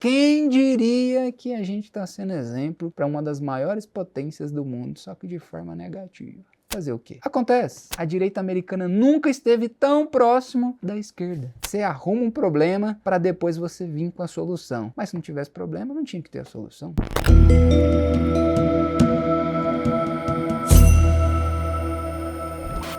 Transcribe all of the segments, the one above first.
Quem diria que a gente está sendo exemplo para uma das maiores potências do mundo, só que de forma negativa? Fazer o quê? Acontece. A direita americana nunca esteve tão próximo da esquerda. Você arruma um problema para depois você vir com a solução. Mas se não tivesse problema, não tinha que ter a solução.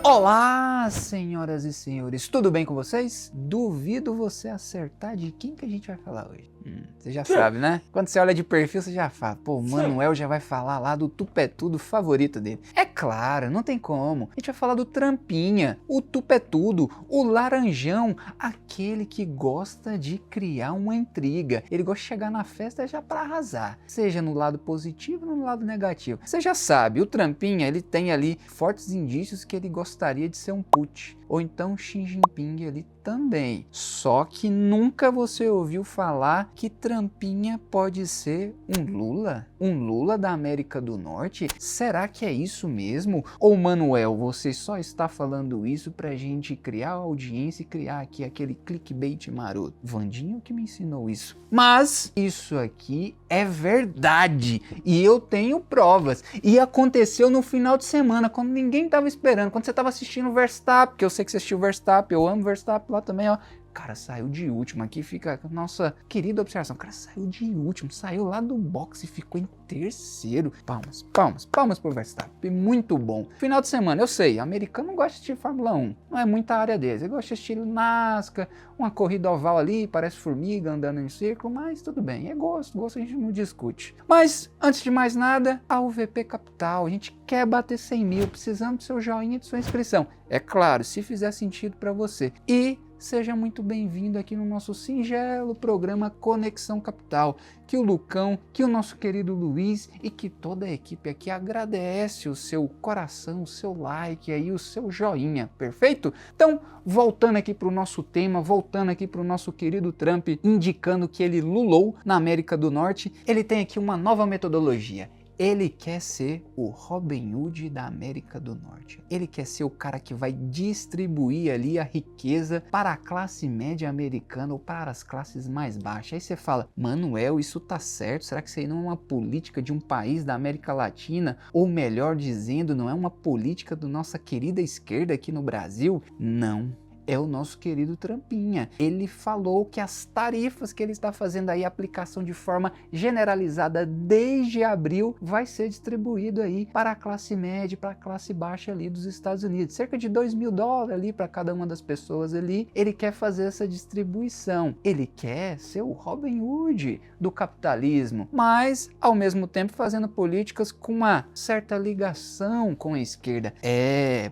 Olá, senhoras e senhores, tudo bem com vocês? Duvido você acertar de quem que a gente vai falar hoje. Você já sabe, né? Quando você olha de perfil, você já fala, pô, o Manuel já vai falar lá do tupetudo favorito dele. É claro, não tem como. A gente vai falar do Trampinha, o tupetudo, o laranjão, aquele que gosta de criar uma intriga. Ele gosta de chegar na festa já pra arrasar, seja no lado positivo ou no lado negativo. Você já sabe, o Trampinha, ele tem ali fortes indícios que ele gostaria de ser um Putin, ou então Xi Jinping ali também. Só que nunca você ouviu falar que Trampinha pode ser um Lula? Um Lula da América do Norte? Será que é isso mesmo? Ou Manuel, você só está falando isso pra gente criar audiência e criar aqui aquele clickbait maroto? Vandinho que me ensinou isso. Mas isso aqui é verdade e eu tenho provas. E aconteceu no final de semana, quando ninguém estava esperando, quando você estava assistindo o Verstappen, que eu sei que você assistiu o Verstappen, eu amo o Verstappen lá também, ó. Cara, saiu de último, aqui fica a nossa querida observação. O cara saiu de último, saiu lá do boxe e ficou em terceiro. Palmas, palmas, palmas pro Verstappen, muito bom. Final de semana, eu sei, americano não gosta de assistir Fórmula 1, não é muita área deles. Ele gosta de assistir NASCAR, uma corrida oval ali, parece formiga andando em círculo, mas tudo bem, é gosto a gente não discute. Mas, antes de mais nada, a UVP Capital, a gente quer bater 100 mil, precisamos do seu joinha e de sua inscrição. É claro, se fizer sentido para você. E seja muito bem-vindo aqui no nosso singelo programa Conexão Capital, que o Lucão, que o nosso querido Luiz e que toda a equipe aqui agradece o seu coração, o seu like aí, o seu joinha, perfeito? Então, voltando aqui para o nosso tema, voltando aqui para o nosso querido Trump, indicando que ele lulou na América do Norte, ele tem aqui uma nova metodologia. Ele quer ser o Robin Hood da América do Norte. Ele quer ser o cara que vai distribuir ali a riqueza para a classe média americana ou para as classes mais baixas. Aí você fala, Manuel, isso tá certo? Será que isso aí não é uma política de um país da América Latina? Ou melhor dizendo, não é uma política da nossa querida esquerda aqui no Brasil? Não. É o nosso querido Trampinha. Ele falou que as tarifas que ele está fazendo aí, a aplicação de forma generalizada desde abril, vai ser distribuído aí para a classe média, para a classe baixa ali dos Estados Unidos. Cerca de $2.000 ali para cada uma das pessoas ali. Ele quer fazer essa distribuição. Ele quer ser o Robin Hood do capitalismo, mas ao mesmo tempo fazendo políticas com uma certa ligação com a esquerda.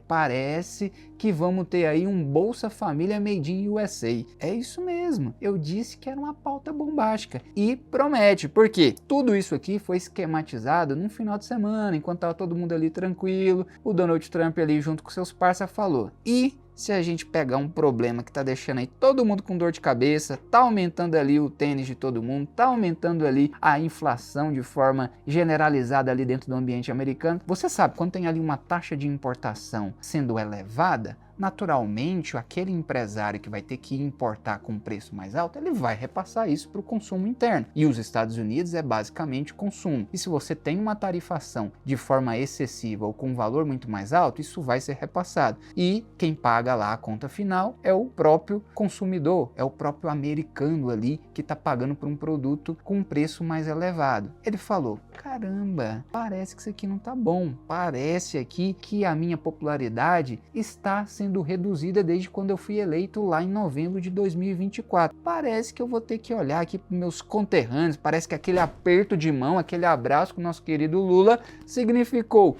Parece que vamos ter aí um Bolsa Família Made in USA. É isso mesmo, eu disse que era uma pauta bombástica e promete, porque tudo isso aqui foi esquematizado num final de semana, enquanto estava todo mundo ali tranquilo, o Donald Trump ali junto com seus parceiros falou, e se a gente pegar um problema que tá deixando aí todo mundo com dor de cabeça, tá aumentando ali o tênis de todo mundo, tá aumentando ali a inflação de forma generalizada ali dentro do ambiente americano. Você sabe, quando tem ali uma taxa de importação sendo elevada, naturalmente aquele empresário que vai ter que importar com um preço mais alto, ele vai repassar isso para o consumo interno. E os Estados Unidos é basicamente consumo. E se você tem uma tarifação de forma excessiva ou com um valor muito mais alto, isso vai ser repassado. E quem paga lá a conta final é o próprio consumidor, é o próprio americano ali que está pagando por um produto com um preço mais elevado. Ele falou, caramba, parece que isso aqui não tá bom, parece aqui que a minha popularidade está sendo reduzida desde quando eu fui eleito lá em novembro de 2024. Parece que eu vou ter que olhar aqui para meus conterrâneos, parece que aquele aperto de mão, aquele abraço com o nosso querido Lula significou,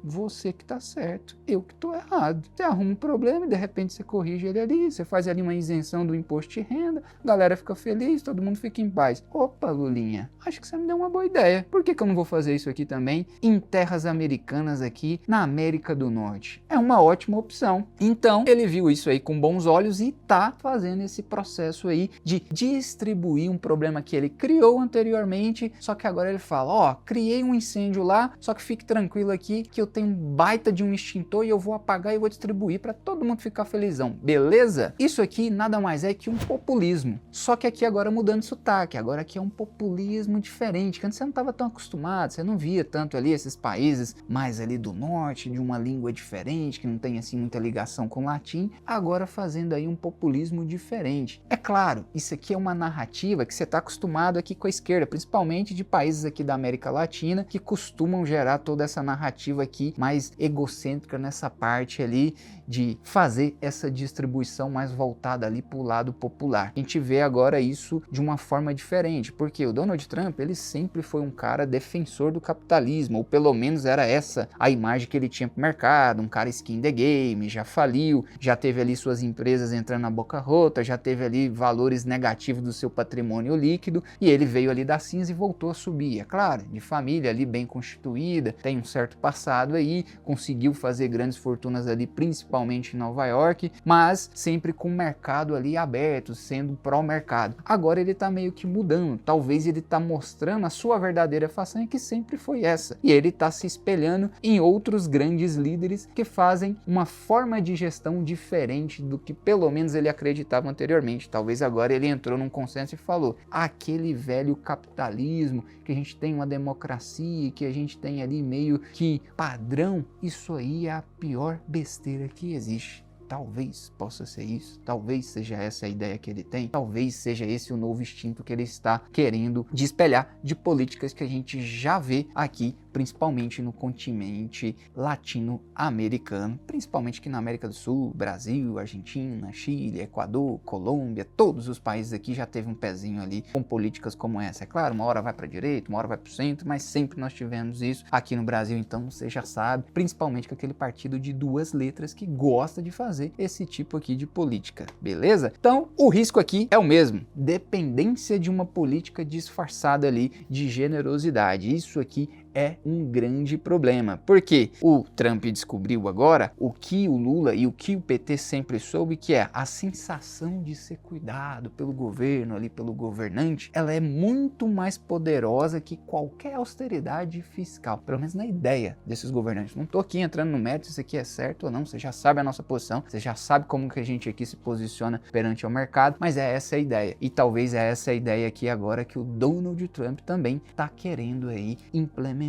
você que tá certo, eu que tô errado. Você arruma um problema e de repente você corrige ele ali, você faz ali uma isenção do imposto de renda, a galera fica feliz, todo mundo fica em paz. Opa, Lulinha, acho que você me deu uma boa ideia. Por que eu não vou fazer isso aqui também em terras americanas aqui na América do Norte? É uma ótima opção. corrupção. Então, ele viu isso aí com bons olhos e tá fazendo esse processo aí de distribuir um problema que ele criou anteriormente, só que agora ele fala, ó, criei um incêndio lá, só que fique tranquilo aqui que eu tenho um baita de um extintor e eu vou apagar e vou distribuir para todo mundo ficar felizão, beleza? Isso aqui nada mais é que um populismo, só que aqui agora mudando de sotaque, agora aqui é um populismo diferente, que antes você não estava tão acostumado, você não via tanto ali esses países mais ali do norte, de uma língua diferente, que não tem assim muita ligação com o latim, agora fazendo aí um populismo diferente. É claro, isso aqui é uma narrativa que você está acostumado aqui com a esquerda, principalmente de países aqui da América Latina, que costumam gerar toda essa narrativa aqui mais egocêntrica nessa parte ali de fazer essa distribuição mais voltada ali para o lado popular. A gente vê agora isso de uma forma diferente, porque o Donald Trump, ele sempre foi um cara defensor do capitalismo, ou pelo menos era essa a imagem que ele tinha para o mercado, um cara skin the game, já faliu, já teve ali suas empresas entrando na boca rota, já teve ali valores negativos do seu patrimônio líquido, e ele veio ali da cinza e voltou a subir. É claro, de família ali bem constituída, tem um certo passado aí, conseguiu fazer grandes fortunas ali, principalmente em Nova York, mas sempre com o mercado ali aberto, sendo pró-mercado. Agora ele tá meio que mudando, talvez ele tá mostrando a sua verdadeira façanha, que sempre foi essa, e ele tá se espelhando em outros grandes líderes que fazem uma forma de gestão diferente do que pelo menos ele acreditava anteriormente. Talvez agora ele entrou num consenso e falou, aquele velho capitalismo, que a gente tem uma democracia, que a gente tem ali meio que padrão, isso aí é a pior besteira que existe. Talvez possa ser isso, talvez seja essa a ideia que ele tem, talvez seja esse o novo instinto que ele está querendo espelhar de políticas que a gente já vê aqui, principalmente no continente latino-americano, principalmente aqui na América do Sul, Brasil, Argentina, Chile, Equador, Colômbia, todos os países aqui já teve um pezinho ali com políticas como essa. É claro, uma hora vai para a direita, uma hora vai para o centro, mas sempre nós tivemos isso aqui no Brasil, então você já sabe, principalmente com aquele partido de duas letras que gosta de fazer esse tipo aqui de política, beleza? Então, o risco aqui é o mesmo, dependência de uma política disfarçada ali de generosidade. Isso aqui é um grande problema, porque o Trump descobriu agora o que o Lula e o que o PT sempre soube, que é a sensação de ser cuidado pelo governo ali, pelo governante, ela é muito mais poderosa que qualquer austeridade fiscal, pelo menos na ideia desses governantes. Não tô aqui entrando no mérito se isso aqui é certo ou não, você já sabe a nossa posição, você já sabe como que a gente aqui se posiciona perante ao mercado, mas é essa a ideia, e talvez é essa a ideia aqui agora que o Donald Trump também tá querendo aí implementar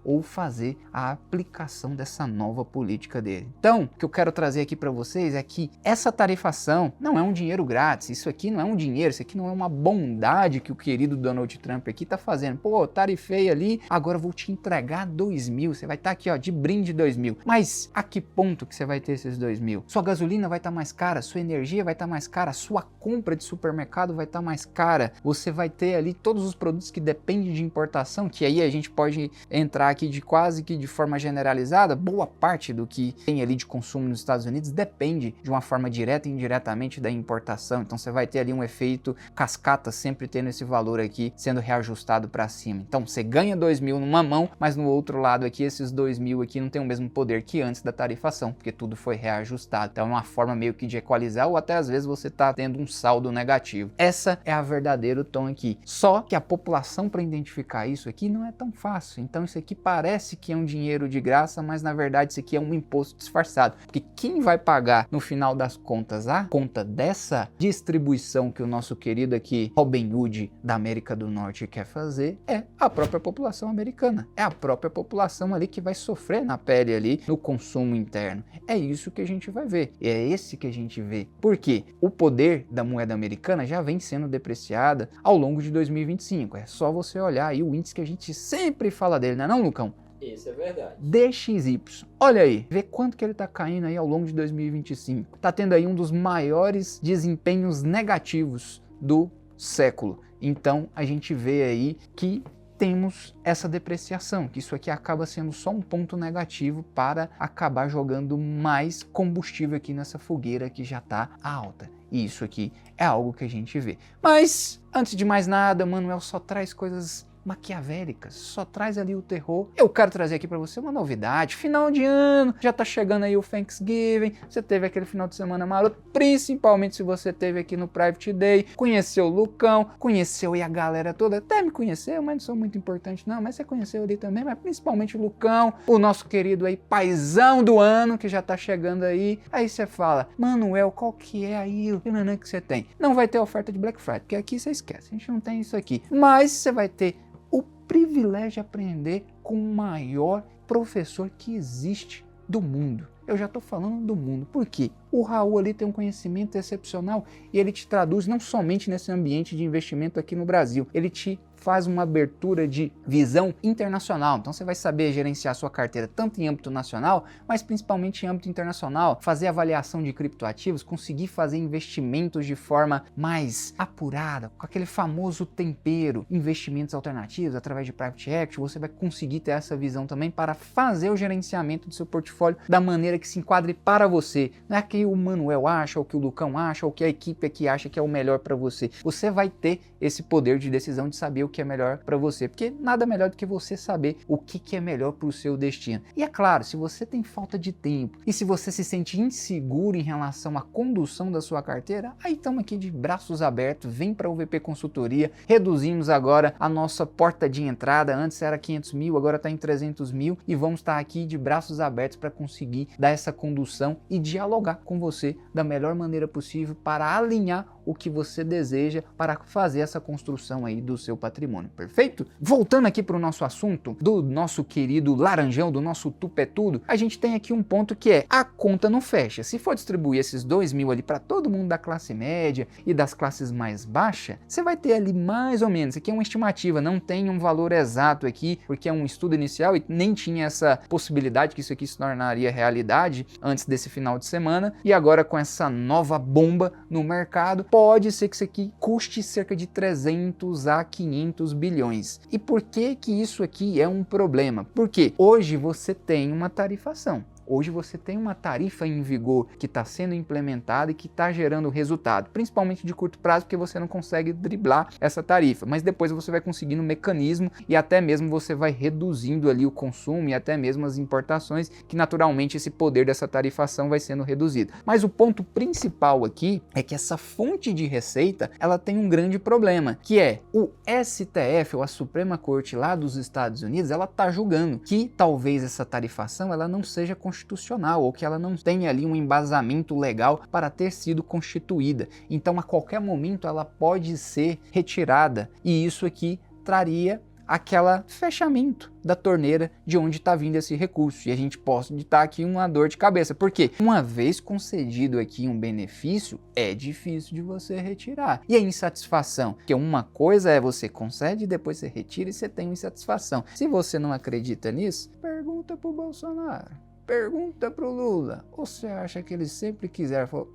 ou fazer a aplicação dessa nova política dele. Então, o que eu quero trazer aqui para vocês é que essa tarifação não é um dinheiro grátis, isso aqui não é um dinheiro, isso aqui não é uma bondade que o querido Donald Trump aqui tá fazendo. Pô, tarifei ali, agora vou te entregar 2.000, você vai estar aqui ó, de brinde 2.000. Mas a que ponto que você vai ter esses 2.000? Sua gasolina vai estar mais cara, sua energia vai estar mais cara, sua compra de supermercado vai estar mais cara, você vai ter ali todos os produtos que dependem de importação, que aí a gente pode entrar aqui de quase que de forma generalizada, boa parte do que tem ali de consumo nos Estados Unidos depende de uma forma direta e indiretamente da importação, então você vai ter ali um efeito cascata sempre tendo esse valor aqui sendo reajustado para cima. Então você ganha 2.000 numa mão, mas no outro lado aqui esses 2.000 aqui não tem o mesmo poder que antes da tarifação, porque tudo foi reajustado. Então é uma forma meio que de equalizar ou até às vezes você está tendo um saldo negativo. Essa é a verdadeiro tom aqui. Só que a população para identificar isso aqui não é tão fácil. Então isso aqui parece que é um dinheiro de graça, mas na verdade isso aqui é um imposto disfarçado. Porque quem vai pagar no final das contas a conta dessa distribuição que o nosso querido aqui Robin Hood da América do Norte quer fazer é a própria população americana. É a própria população ali que vai sofrer na pele ali no consumo interno. É isso que a gente vai ver. E é esse que a gente vê. Porque o poder da moeda americana já vem sendo depreciada ao longo de 2025. É só você olhar aí o índice que a gente sempre fala dele, não é não, Lucão? Isso é verdade. DXY. Olha aí, vê quanto que ele tá caindo aí ao longo de 2025. Tá tendo aí um dos maiores desempenhos negativos do século. Então a gente vê aí que temos essa depreciação, que isso aqui acaba sendo só um ponto negativo para acabar jogando mais combustível aqui nessa fogueira que já tá alta. E isso aqui é algo que a gente vê. Mas, antes de mais nada, Manuel só traz coisas maquiavélicas, só traz ali o terror. Eu quero trazer aqui para você uma novidade, final de ano, já tá chegando aí o Thanksgiving, você teve aquele final de semana maroto, principalmente se você teve aqui no Private Day, conheceu o Lucão, conheceu aí a galera toda, até me conheceu, mas não sou muito importante não, mas você conheceu ali também, mas principalmente o Lucão, o nosso querido aí paizão do ano, que já tá chegando aí você fala, Manuel, qual que é aí o que você tem? Não vai ter oferta de Black Friday, porque aqui você esquece, a gente não tem isso aqui, mas você vai ter o privilégio de aprender com o maior professor que existe do mundo. Eu já estou falando do mundo, porque o Raul ali tem um conhecimento excepcional e ele te traduz não somente nesse ambiente de investimento aqui no Brasil, ele te faz uma abertura de visão internacional. Então você vai saber gerenciar sua carteira tanto em âmbito nacional, mas principalmente em âmbito internacional, fazer avaliação de criptoativos, conseguir fazer investimentos de forma mais apurada, com aquele famoso tempero, investimentos alternativos através de private equity, você vai conseguir ter essa visão também para fazer o gerenciamento do seu portfólio da maneira que se enquadre para você. Não é que o Manuel acha, ou que o Lucão acha, ou que a equipe aqui acha que é o melhor para você. Você vai ter esse poder de decisão de saber o que é melhor para você, porque nada melhor do que você saber o que é melhor para o seu destino. E é claro, se você tem falta de tempo e se você se sente inseguro em relação à condução da sua carteira, aí estamos aqui de braços abertos, vem para o VP Consultoria, reduzimos agora a nossa porta de entrada, antes era 500 mil, agora está em 300 mil e vamos estar aqui de braços abertos para conseguir dar essa condução e dialogar com você da melhor maneira possível para alinhar o que você deseja para fazer essa construção aí do seu patrimônio, perfeito? Voltando aqui para o nosso assunto, do nosso querido laranjão, do nosso tupetudo, a gente tem aqui um ponto que é, a conta não fecha. Se for distribuir esses 2 mil ali para todo mundo da classe média e das classes mais baixas, você vai ter ali mais ou menos, aqui é uma estimativa, não tem um valor exato aqui, porque é um estudo inicial e nem tinha essa possibilidade que isso aqui se tornaria realidade antes desse final de semana, e agora com essa nova bomba no mercado, pode ser que isso aqui custe cerca de 300 a 500 bilhões. E por que que isso aqui é um problema? Porque hoje você tem uma tarifação. Hoje você tem uma tarifa em vigor que está sendo implementada e que está gerando resultado, principalmente de curto prazo, porque você não consegue driblar essa tarifa, mas depois você vai conseguindo um mecanismo e até mesmo você vai reduzindo ali o consumo e até mesmo as importações, que naturalmente esse poder dessa tarifação vai sendo reduzido. Mas o ponto principal aqui é que essa fonte de receita, ela tem um grande problema, que é o STF, ou a Suprema Corte lá dos Estados Unidos, ela está julgando que talvez essa tarifação ela não seja constitucional, ou que ela não tenha ali um embasamento legal para ter sido constituída. Então a qualquer momento ela pode ser retirada, e isso aqui traria aquele fechamento da torneira de onde está vindo esse recurso, e a gente pode estar aqui uma dor de cabeça, porque uma vez concedido aqui um benefício, é difícil de você retirar. E a insatisfação, porque uma coisa é você concede, depois você retira e você tem uma insatisfação. Se você não acredita nisso, pergunta pro Bolsonaro. Pergunta pro Lula, ou você acha que eles sempre quiseram falar,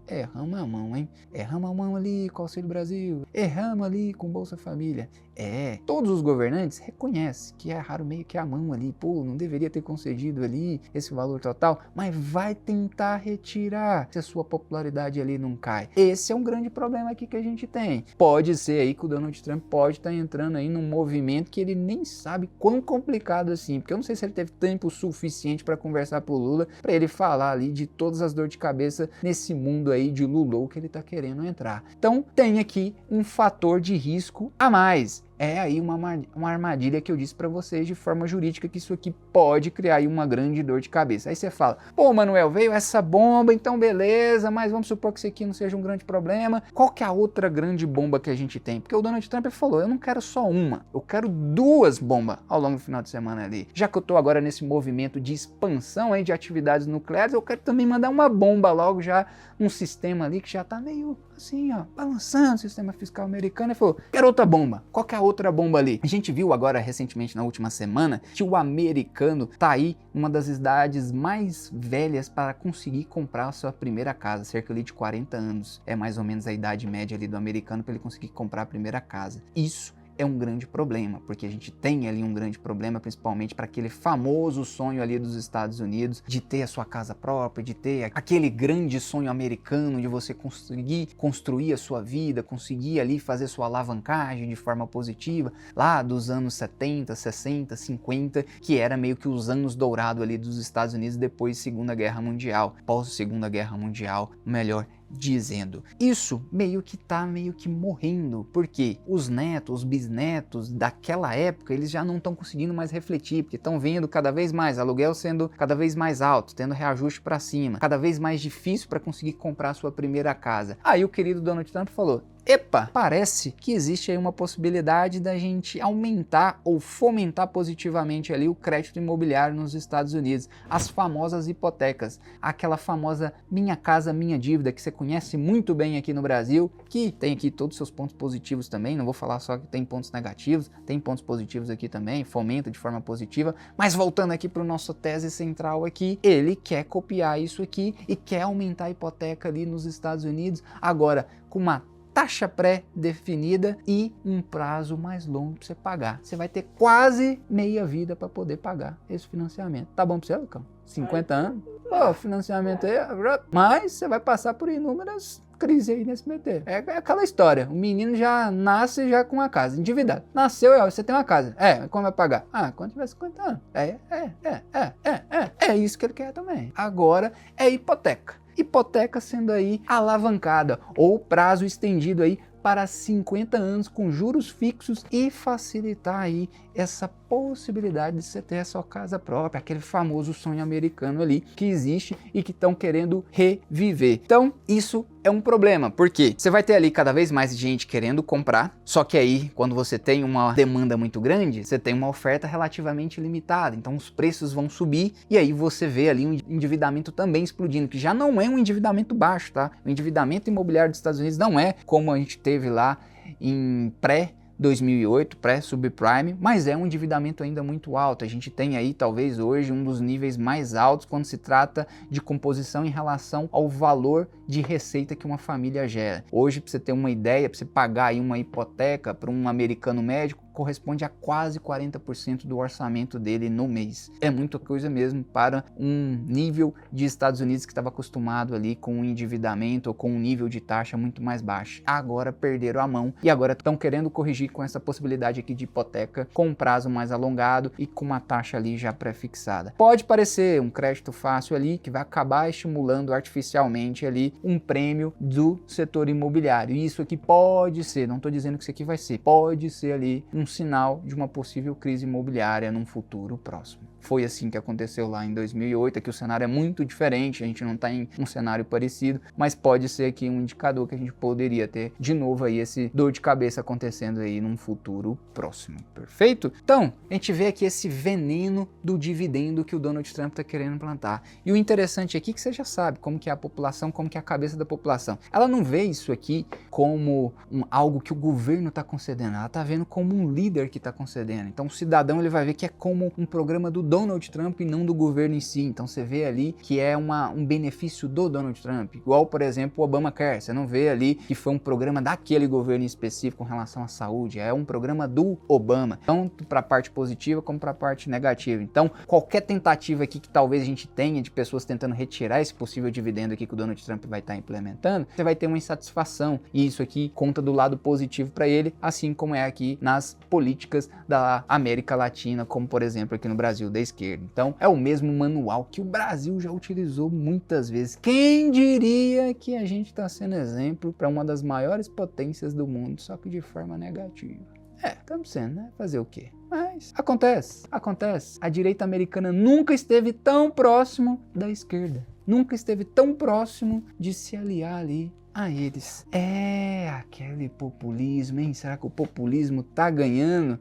erramos a mão, hein? Erramos a mão ali com o Auxílio Brasil, erramos ali com Bolsa Família. Todos os governantes reconhecem que erraram meio que a mão ali, pô, não deveria ter concedido ali esse valor total, mas vai tentar retirar se a sua popularidade ali não cai. Esse é um grande problema aqui que a gente tem. Pode ser aí que o Donald Trump pode estar entrando aí num movimento que ele nem sabe quão complicado assim, porque eu não sei se ele teve tempo suficiente para conversar pro Lula, para ele falar ali de todas as dores de cabeça nesse mundo aí de Lulou que ele tá querendo entrar. Então tem aqui um fator de risco a mais. É aí uma armadilha que eu disse para vocês de forma jurídica, que isso aqui pode criar aí uma grande dor de cabeça. Aí você fala, pô, Manuel, veio essa bomba, então beleza, mas vamos supor que isso aqui não seja um grande problema. Qual que é a outra grande bomba que a gente tem? Porque o Donald Trump falou, eu não quero só uma, eu quero 2 bombas ao longo do final de semana ali. Já que eu tô agora nesse movimento de expansão aí de atividades nucleares, eu quero também mandar uma bomba logo já, um sistema ali que já tá meio assim, ó, balançando o sistema fiscal americano. Ele falou, quero outra bomba. Qual que é a outra bomba ali? A gente viu agora recentemente, na última semana, que o americano tá aí numa das idades mais velhas para conseguir comprar a sua primeira casa, cerca ali de 40 anos. É mais ou menos a idade média ali do americano para ele conseguir comprar a primeira casa. Isso é um grande problema, porque a gente tem ali um grande problema, principalmente para aquele famoso sonho ali dos Estados Unidos, de ter a sua casa própria, de ter aquele grande sonho americano de você conseguir construir a sua vida, conseguir ali fazer sua alavancagem de forma positiva, lá dos anos 70, 60, 50, que era meio que os anos dourados ali dos Estados Unidos depois da Segunda Guerra Mundial, pós-Segunda Guerra Mundial, melhor dizendo. Isso meio que morrendo, porque os netos, os bisnetos daquela época, eles já não estão conseguindo mais refletir, porque estão vendo cada vez mais aluguel sendo cada vez mais alto, tendo reajuste para cima, cada vez mais difícil para conseguir comprar a sua primeira casa. Aí o querido Donald Trump falou: epa, parece que existe aí uma possibilidade da gente aumentar ou fomentar positivamente ali o crédito imobiliário nos Estados Unidos, as famosas hipotecas, aquela famosa Minha Casa Minha Dívida que você conhece muito bem aqui no Brasil, que tem aqui todos os seus pontos positivos também, não vou falar só que tem pontos negativos, tem pontos positivos aqui também, fomenta de forma positiva, mas voltando aqui para o nosso tese central aqui, ele quer copiar isso aqui e quer aumentar a hipoteca ali nos Estados Unidos, agora com uma taxa pré-definida e um prazo mais longo para você pagar. Você vai ter quase meia vida para poder pagar esse financiamento. Tá bom para você, Lucão? 50 anos? Pô, financiamento aí, mas você vai passar por inúmeras crises aí nesse meio tempo. É aquela história, o menino já nasce já com uma casa, endividado. Nasceu, você tem uma casa. Como vai pagar? Quando tiver 50 anos. É isso que ele quer também. Agora é hipoteca. Hipoteca sendo aí alavancada ou prazo estendido aí para 50 anos com juros fixos e facilitar aí essa possibilidade de você ter a sua casa própria, aquele famoso sonho americano ali que existe e que estão querendo reviver. Então, isso é um problema, porque você vai ter ali cada vez mais gente querendo comprar, só que aí, quando você tem uma demanda muito grande, você tem uma oferta relativamente limitada, então os preços vão subir e aí você vê ali um endividamento também explodindo, que já não é um endividamento baixo, tá? O endividamento imobiliário dos Estados Unidos não é como a gente teve lá em pré-2008, pré-subprime, mas é um endividamento ainda muito alto. A gente tem aí talvez hoje um dos níveis mais altos quando se trata de composição em relação ao valor de receita que uma família gera. Hoje, para você ter uma ideia, para você pagar aí uma hipoteca para um americano médio, corresponde a quase 40% do orçamento dele no mês. É muita coisa mesmo para um nível de Estados Unidos que estava acostumado ali com um endividamento ou com um nível de taxa muito mais baixo. Agora perderam a mão e agora estão querendo corrigir com essa possibilidade aqui de hipoteca com um prazo mais alongado e com uma taxa ali já pré-fixada. Pode parecer um crédito fácil ali que vai acabar estimulando artificialmente ali um prêmio do setor imobiliário. E isso aqui pode ser, não estou dizendo que isso aqui vai ser, pode ser ali um sinal de uma possível crise imobiliária num futuro próximo. Foi assim que aconteceu lá em 2008, aqui o cenário é muito diferente, a gente não está em um cenário parecido, mas pode ser aqui um indicador que a gente poderia ter de novo aí esse dor de cabeça acontecendo aí num futuro próximo, perfeito? Então, a gente vê aqui esse veneno do dividendo que o Donald Trump está querendo plantar. E o interessante aqui é que você já sabe como que é a população, como que é a cabeça da população. Ela não vê isso aqui como algo que o governo está concedendo, ela está vendo como um líder que está concedendo. Então o cidadão ele vai ver que é como um programa do Donald Trump e não do governo em si. Então você vê ali que é um benefício do Donald Trump, igual por exemplo o Obamacare. Você não vê ali que foi um programa daquele governo específico com relação à saúde, é um programa do Obama, tanto para a parte positiva como para a parte negativa. Então qualquer tentativa aqui que talvez a gente tenha de pessoas tentando retirar esse possível dividendo aqui que o Donald Trump vai estar implementando, você vai ter uma insatisfação e isso aqui conta do lado positivo para ele, assim como é aqui nas políticas da América Latina, como por exemplo aqui no Brasil da esquerda. Então é o mesmo manual que o Brasil já utilizou muitas vezes. Quem diria que a gente está sendo exemplo para uma das maiores potências do mundo, só que de forma negativa? Estamos sendo, né? Fazer o quê? Mas acontece. A direita americana nunca esteve tão próximo da esquerda. Nunca esteve tão próximo de se aliar ali a eles. Aquele populismo, hein? Será que o populismo tá ganhando?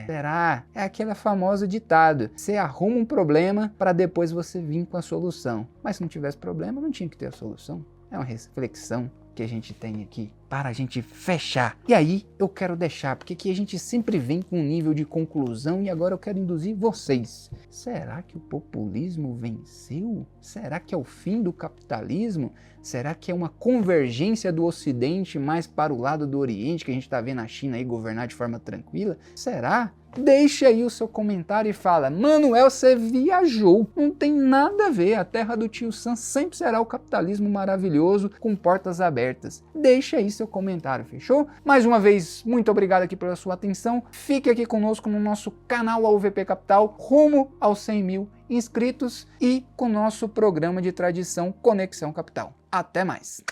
Será? É aquele famoso ditado: você arruma um problema para depois você vir com a solução. Mas se não tivesse problema, não tinha que ter a solução. É uma reflexão que a gente tem aqui para a gente fechar. E aí eu quero deixar, porque aqui a gente sempre vem com um nível de conclusão e agora eu quero induzir vocês. Será que o populismo venceu? Será que é o fim do capitalismo? Será que é uma convergência do Ocidente mais para o lado do Oriente, que a gente está vendo a China aí governar de forma tranquila? Será? Deixa aí o seu comentário e fala: Manuel, você viajou, não tem nada a ver, a terra do tio Sam sempre será o capitalismo maravilhoso com portas abertas. Deixa aí seu comentário, fechou? Mais uma vez, muito obrigado aqui pela sua atenção, fique aqui conosco no nosso canal AUVP Capital, rumo aos 100 mil inscritos e com o nosso programa de tradição Conexão Capital. Até mais!